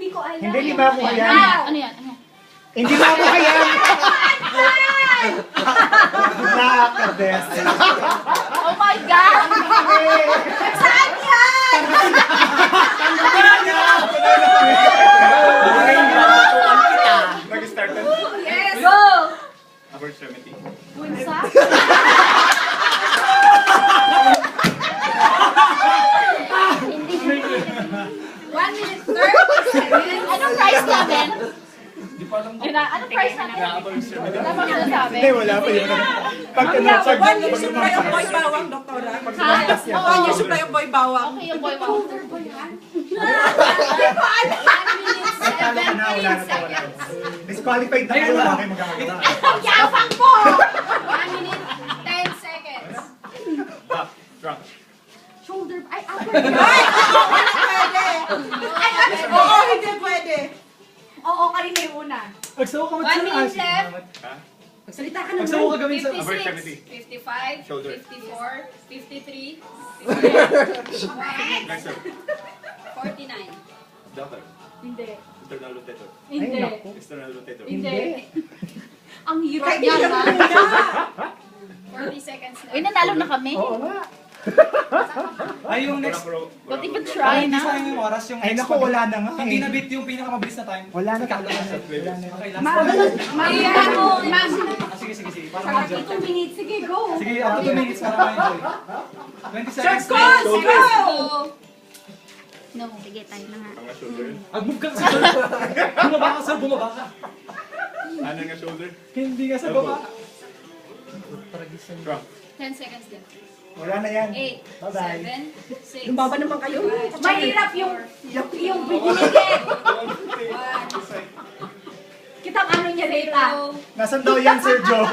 Hindi ko alam. Hindi ba ako yan? Ano yan? Hindi ba ako yan? Nakakades. Oh my God! Saan yan? Nag-start na. Yes! Go! Upper extremity. Bunsa? Hindi. 1 minute 30 seconds. Anong price namin? Di pa alam. Anong price namin? Upper extremity. Wala bang sinasabi? Hindi, wala pa yun. Pagka na-pag One year supply of boy bawang, doktora. Ha? Oo. 1 year supply of boy bawang. Okay yung boy wow. Shoulder ba yan? Hindi ko alam. 1 minute Talo ka na, wala na 17 to, wala na. seconds. Disqualified na kayo, wala kayo magagawa. Ang yabang mo! 1 minute 10 seconds. Back. Drop. Shoulder, ay, upper. Ay, oo, hindi pwede. Ay, Oo, hindi pwede. Oo, Karin may una. Pagsawa ka 1 minute left. Ha? Magsalita ka Pagsawa naman. ka gawin sa... Upper extremity. 56, 55, Shoulder. 54, 53, Next up. 49. Double. Hindi. Internal rotator. Hindi. External rotator. Hindi. Ang hirap Kahit niya hindi na. na. 40 seconds left. Uy, nanalo na kami. Oo nga. Ay, yung next... Don't even Ay, try hindi na. sayang yung oras, yung Ay, next naku, wala na nga Hindi eh. na-beat yung pinakamabilis na time. Wala na Kalo talaga. na. Wala na. Okay, last Ma'am, one. ma'am, Sige, sige, sige. Para ma'am, ma-enjoy. 2 minutes. Sige, go. Sige, up to 2 minutes para ma-enjoy. 20 seconds. Circles! Shoulder. Go! No. Sige, tayo na nga. Ang shoulder. Mag-move ka sir. Bumaba ka sir, bumaba ka. Ano nga shoulder? Hindi ka sir, baba. Drop. 10 seconds left. Wala na yan. 8, Bye-bye. 7, 6, Lumbaba naman kayo. Mahirap yung binigyan. 1, Kitang ano niya data. 0. Nasaan daw yan, Sir Joe?